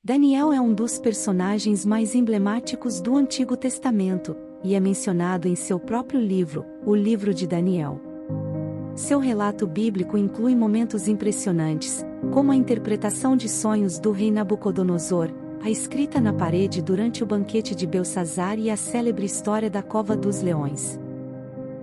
Daniel é um dos personagens mais emblemáticos do Antigo Testamento, e é mencionado em seu próprio livro, o Livro de Daniel. Seu relato bíblico inclui momentos impressionantes, como a interpretação de sonhos do rei Nabucodonosor, a escrita na parede durante o banquete de Belsazzar e a célebre história da Cova dos Leões.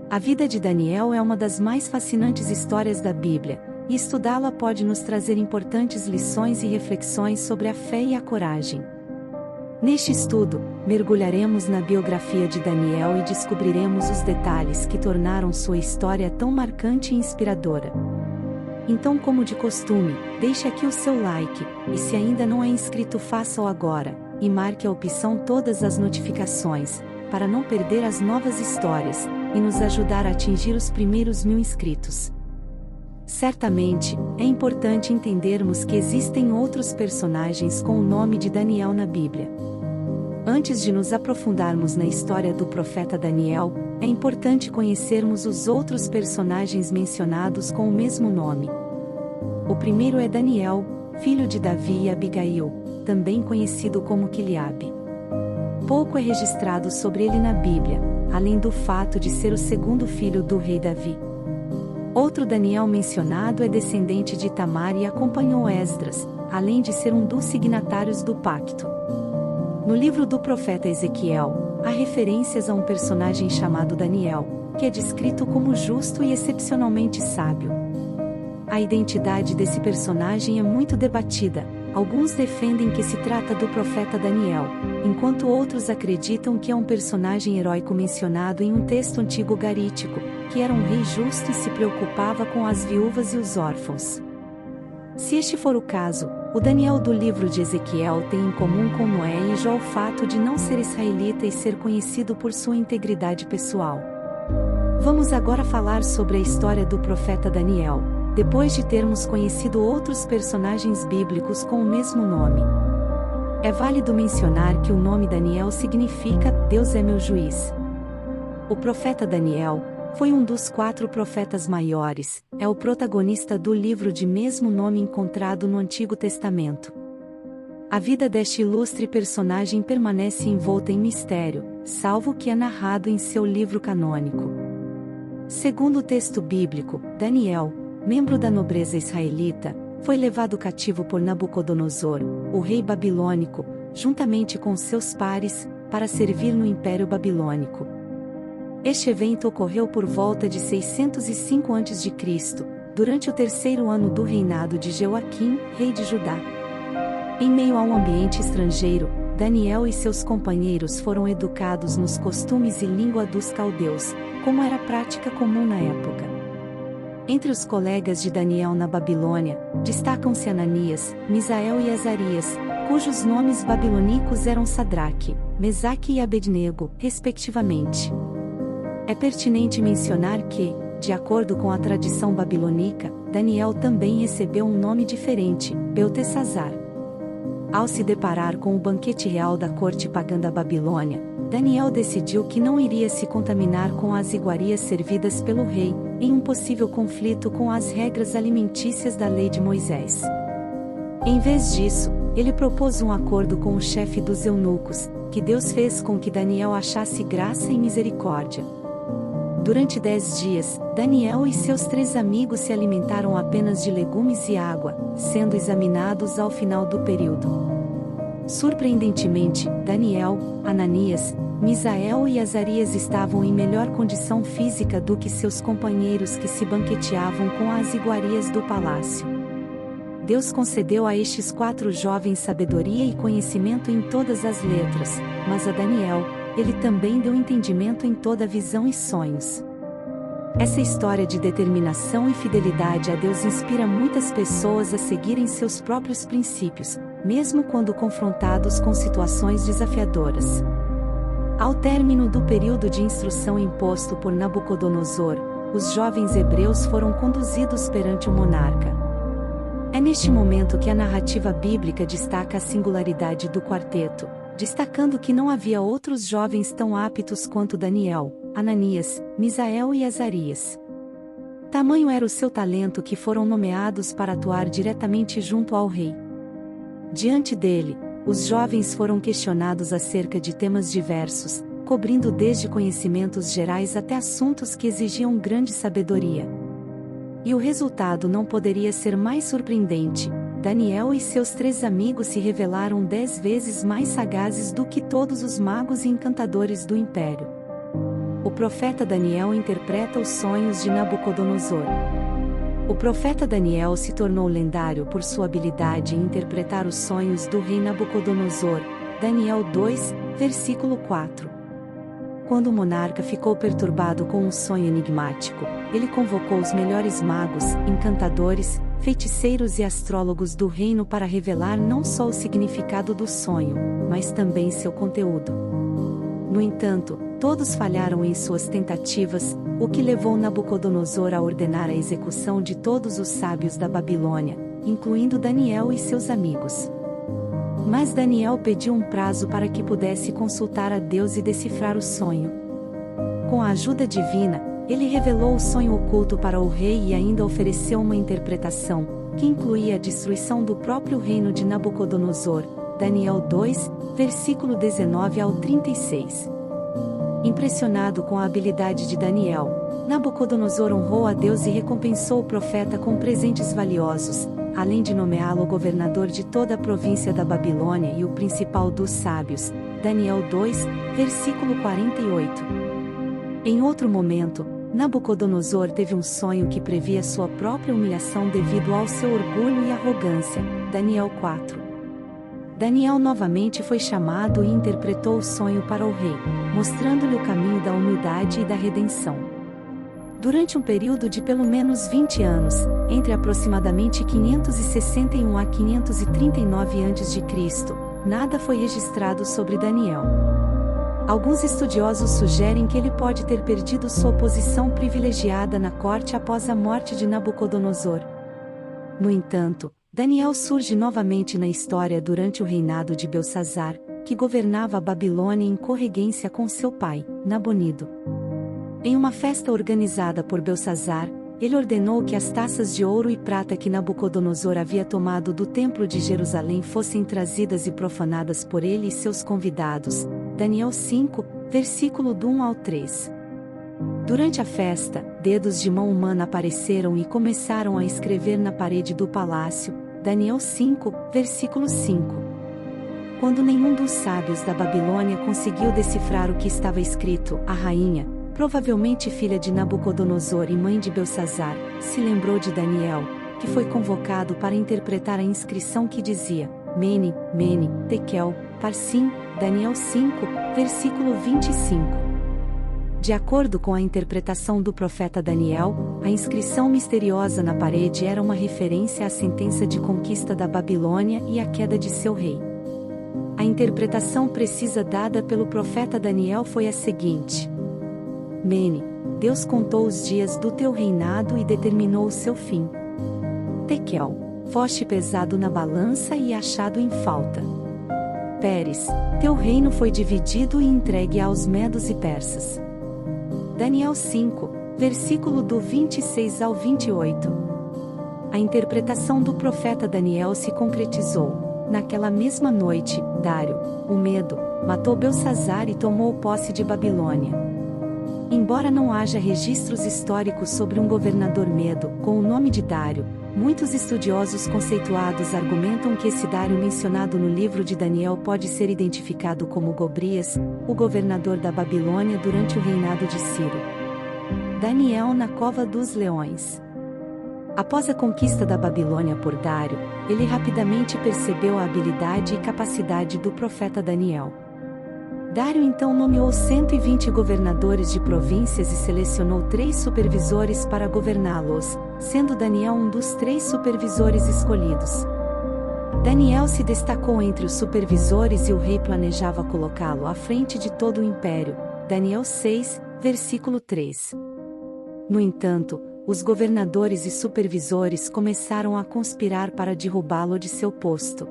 A vida de Daniel é uma das mais fascinantes histórias da Bíblia, e estudá-la pode nos trazer importantes lições e reflexões sobre a fé e a coragem. Neste estudo, mergulharemos na biografia de Daniel e descobriremos os detalhes que tornaram sua história tão marcante e inspiradora. Então, como de costume, deixe aqui o seu like, e se ainda não é inscrito faça-o agora, e marque a opção todas as notificações, para não perder as novas histórias, e nos ajudar a atingir os primeiros 1000 inscritos. Certamente, é importante entendermos que existem outros personagens com o nome de Daniel na Bíblia. Antes de nos aprofundarmos na história do profeta Daniel, é importante conhecermos os outros personagens mencionados com o mesmo nome. O primeiro é Daniel, filho de Davi e Abigail, também conhecido como Quileabe. Pouco é registrado sobre ele na Bíblia, além do fato de ser o segundo filho do rei Davi. Outro Daniel mencionado é descendente de Tamar e acompanhou Esdras, além de ser um dos signatários do pacto. No livro do profeta Ezequiel, há referências a um personagem chamado Daniel, que é descrito como justo e excepcionalmente sábio. A identidade desse personagem é muito debatida. Alguns defendem que se trata do profeta Daniel, enquanto outros acreditam que é um personagem heróico mencionado em um texto antigo garítico, que era um rei justo e se preocupava com as viúvas e os órfãos. Se este for o caso, o Daniel do livro de Ezequiel tem em comum com Noé e Jó o fato de não ser israelita e ser conhecido por sua integridade pessoal. Vamos agora falar sobre a história do profeta Daniel, depois de termos conhecido outros personagens bíblicos com o mesmo nome. É válido mencionar que o nome Daniel significa Deus é meu juiz. O profeta Daniel foi um dos 4 profetas maiores, é o protagonista do livro de mesmo nome encontrado no Antigo Testamento. A vida deste ilustre personagem permanece envolta em mistério, salvo o que é narrado em seu livro canônico. Segundo o texto bíblico, Daniel, membro da nobreza israelita, foi levado cativo por Nabucodonosor, o rei babilônico, juntamente com seus pares, para servir no Império Babilônico. Este evento ocorreu por volta de 605 a.C., durante o 3º ano do reinado de Joaquim, rei de Judá. Em meio a um ambiente estrangeiro, Daniel e seus companheiros foram educados nos costumes e língua dos caldeus, como era prática comum na época. Entre os colegas de Daniel na Babilônia, destacam-se Ananias, Misael e Azarias, cujos nomes babilônicos eram Sadraque, Mesaque e Abednego, respectivamente. É pertinente mencionar que, de acordo com a tradição babilônica, Daniel também recebeu um nome diferente, Beltesazar. Ao se deparar com o banquete real da corte pagã da Babilônia, Daniel decidiu que não iria se contaminar com as iguarias servidas pelo rei, em um possível conflito com as regras alimentícias da lei de Moisés. Em vez disso, ele propôs um acordo com o chefe dos eunucos, que Deus fez com que Daniel achasse graça e misericórdia. Durante 10 dias, Daniel e seus 3 amigos se alimentaram apenas de legumes e água, sendo examinados ao final do período. Surpreendentemente, Daniel, Ananias, Misael e Azarias estavam em melhor condição física do que seus companheiros que se banqueteavam com as iguarias do palácio. Deus concedeu a estes 4 jovens sabedoria e conhecimento em todas as letras, mas a Daniel, ele também deu entendimento em toda visão e sonhos. Essa história de determinação e fidelidade a Deus inspira muitas pessoas a seguirem seus próprios princípios, mesmo quando confrontados com situações desafiadoras. Ao término do período de instrução imposto por Nabucodonosor, os jovens hebreus foram conduzidos perante o monarca. É neste momento que a narrativa bíblica destaca a singularidade do quarteto, destacando que não havia outros jovens tão aptos quanto Daniel, Ananias, Misael e Azarias. Tamanho era o seu talento que foram nomeados para atuar diretamente junto ao rei. Diante dele, os jovens foram questionados acerca de temas diversos, cobrindo desde conhecimentos gerais até assuntos que exigiam grande sabedoria. E o resultado não poderia ser mais surpreendente: Daniel e seus 3 amigos se revelaram 10 vezes mais sagazes do que todos os magos e encantadores do império. O profeta Daniel interpreta os sonhos de Nabucodonosor. O profeta Daniel se tornou lendário por sua habilidade em interpretar os sonhos do rei Nabucodonosor. Daniel 2, versículo 4. Quando o monarca ficou perturbado com um sonho enigmático, ele convocou os melhores magos, encantadores, feiticeiros e astrólogos do reino para revelar não só o significado do sonho, mas também seu conteúdo. No entanto, todos falharam em suas tentativas, o que levou Nabucodonosor a ordenar a execução de todos os sábios da Babilônia, incluindo Daniel e seus amigos. Mas Daniel pediu um prazo para que pudesse consultar a Deus e decifrar o sonho. Com a ajuda divina, ele revelou o sonho oculto para o rei e ainda ofereceu uma interpretação, que incluía a destruição do próprio reino de Nabucodonosor. Daniel 2, versículo 19 ao 36. Impressionado com a habilidade de Daniel, Nabucodonosor honrou a Deus e recompensou o profeta com presentes valiosos, além de nomeá-lo governador de toda a província da Babilônia e o principal dos sábios. Daniel 2, versículo 48. Em outro momento, Nabucodonosor teve um sonho que previa sua própria humilhação devido ao seu orgulho e arrogância. Daniel 4. Daniel novamente foi chamado e interpretou o sonho para o rei, mostrando-lhe o caminho da humildade e da redenção. Durante um período de pelo menos 20 anos, entre aproximadamente 561 a 539 a.C., nada foi registrado sobre Daniel. Alguns estudiosos sugerem que ele pode ter perdido sua posição privilegiada na corte após a morte de Nabucodonosor. No entanto, Daniel surge novamente na história durante o reinado de Belsazar, que governava a Babilônia em corregência com seu pai, Nabonido. Em uma festa organizada por Belsazar, ele ordenou que as taças de ouro e prata que Nabucodonosor havia tomado do templo de Jerusalém fossem trazidas e profanadas por ele e seus convidados. Daniel 5, versículo do 1 ao 3. Durante a festa, dedos de mão humana apareceram e começaram a escrever na parede do palácio. Daniel 5, versículo 5. Quando nenhum dos sábios da Babilônia conseguiu decifrar o que estava escrito, a rainha, provavelmente filha de Nabucodonosor e mãe de Belsazar, se lembrou de Daniel, que foi convocado para interpretar a inscrição que dizia: Mene, Mene, Tekel, Parsim. Daniel 5, versículo 25. De acordo com a interpretação do profeta Daniel, a inscrição misteriosa na parede era uma referência à sentença de conquista da Babilônia e à queda de seu rei. A interpretação precisa dada pelo profeta Daniel foi a seguinte: Mene, Deus contou os dias do teu reinado e determinou o seu fim. Tekel, foste pesado na balança e achado em falta. Pérez, teu reino foi dividido e entregue aos medos e persas. Daniel 5, versículo do 26 ao 28. A interpretação do profeta Daniel se concretizou. Naquela mesma noite, Dário, o Medo, matou Belsazar e tomou posse de Babilônia. Embora não haja registros históricos sobre um governador medo com o nome de Dário, muitos estudiosos conceituados argumentam que esse Dário mencionado no livro de Daniel pode ser identificado como Gobrias, o governador da Babilônia durante o reinado de Ciro. Daniel na cova dos leões. Após a conquista da Babilônia por Dário, ele rapidamente percebeu a habilidade e capacidade do profeta Daniel. Dário então nomeou 120 governadores de províncias e selecionou 3 supervisores para governá-los, sendo Daniel um dos 3 supervisores escolhidos. Daniel se destacou entre os supervisores e o rei planejava colocá-lo à frente de todo o império. Daniel 6, versículo 3. No entanto, os governadores e supervisores começaram a conspirar para derrubá-lo de seu posto.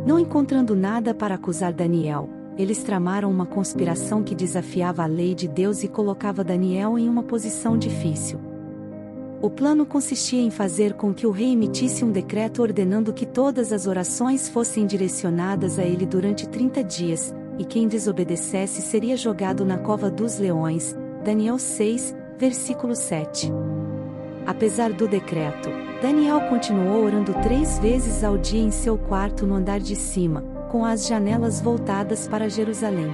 Não encontrando nada para acusar Daniel, eles tramaram uma conspiração que desafiava a lei de Deus e colocava Daniel em uma posição difícil. O plano consistia em fazer com que o rei emitisse um decreto ordenando que todas as orações fossem direcionadas a ele durante 30 dias, e quem desobedecesse seria jogado na cova dos leões. Daniel 6, versículo 7. Apesar do decreto, Daniel continuou orando 3 vezes ao dia em seu quarto no andar de cima, com as janelas voltadas para Jerusalém.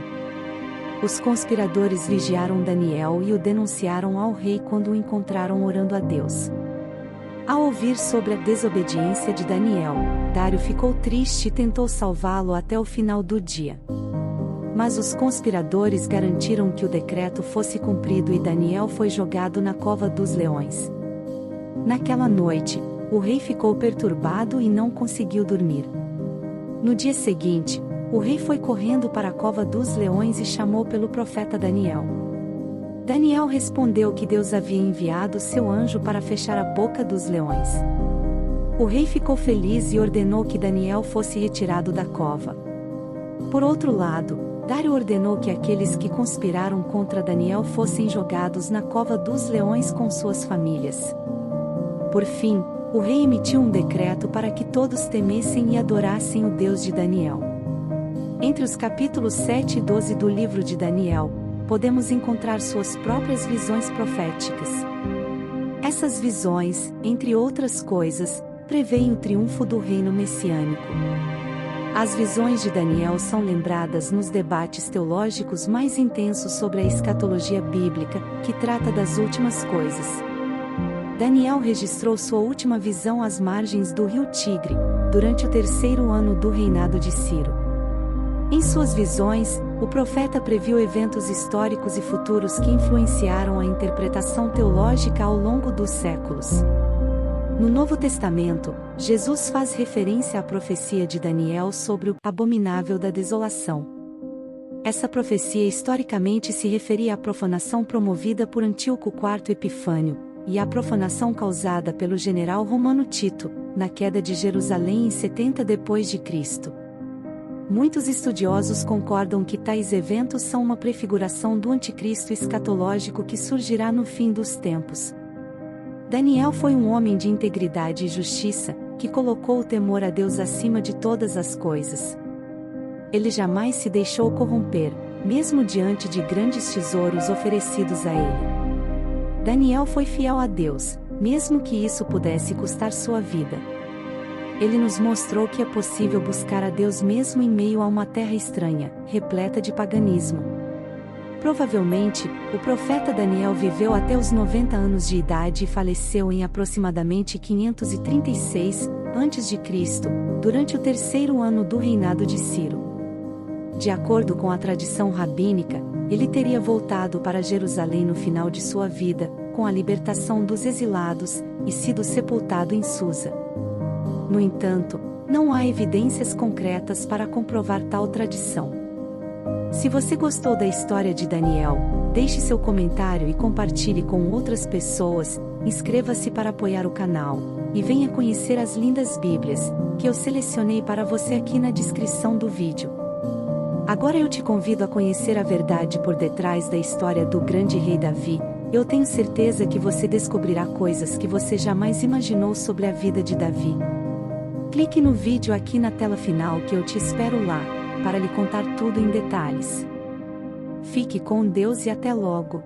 Os conspiradores vigiaram Daniel e o denunciaram ao rei quando o encontraram orando a Deus. Ao ouvir sobre a desobediência de Daniel, Dário ficou triste e tentou salvá-lo até o final do dia. Mas os conspiradores garantiram que o decreto fosse cumprido e Daniel foi jogado na cova dos leões. Naquela noite, o rei ficou perturbado e não conseguiu dormir. No dia seguinte, o rei foi correndo para a cova dos leões e chamou pelo profeta Daniel. Daniel respondeu que Deus havia enviado seu anjo para fechar a boca dos leões. O rei ficou feliz e ordenou que Daniel fosse retirado da cova. Por outro lado, Dário ordenou que aqueles que conspiraram contra Daniel fossem jogados na cova dos leões com suas famílias. Por fim, o rei emitiu um decreto para que todos temessem e adorassem o Deus de Daniel. Entre os capítulos 7 e 12 do livro de Daniel, podemos encontrar suas próprias visões proféticas. Essas visões, entre outras coisas, preveem o triunfo do reino messiânico. As visões de Daniel são lembradas nos debates teológicos mais intensos sobre a escatologia bíblica, que trata das últimas coisas. Daniel registrou sua última visão às margens do rio Tigre, durante o 3º ano do reinado de Ciro. Em suas visões, o profeta previu eventos históricos e futuros que influenciaram a interpretação teológica ao longo dos séculos. No Novo Testamento, Jesus faz referência à profecia de Daniel sobre o abominável da desolação. Essa profecia historicamente se referia à profanação promovida por Antíoco IV Epifânio, e à profanação causada pelo general romano Tito, na queda de Jerusalém em 70 d.C. Muitos estudiosos concordam que tais eventos são uma prefiguração do anticristo escatológico que surgirá no fim dos tempos. Daniel foi um homem de integridade e justiça, que colocou o temor a Deus acima de todas as coisas. Ele jamais se deixou corromper, mesmo diante de grandes tesouros oferecidos a ele. Daniel foi fiel a Deus, mesmo que isso pudesse custar sua vida. Ele nos mostrou que é possível buscar a Deus mesmo em meio a uma terra estranha, repleta de paganismo. Provavelmente, o profeta Daniel viveu até os 90 anos de idade e faleceu em aproximadamente 536 a.C., durante o 3º ano do reinado de Ciro. De acordo com a tradição rabínica, ele teria voltado para Jerusalém no final de sua vida, com a libertação dos exilados, e sido sepultado em Susa. No entanto, não há evidências concretas para comprovar tal tradição. Se você gostou da história de Daniel, deixe seu comentário e compartilhe com outras pessoas, inscreva-se para apoiar o canal, e venha conhecer as lindas Bíblias, que eu selecionei para você aqui na descrição do vídeo. Agora eu te convido a conhecer a verdade por detrás da história do grande rei Davi. Eu tenho certeza que você descobrirá coisas que você jamais imaginou sobre a vida de Davi. Clique no vídeo aqui na tela final que eu te espero lá, para lhe contar tudo em detalhes. Fique com Deus e até logo!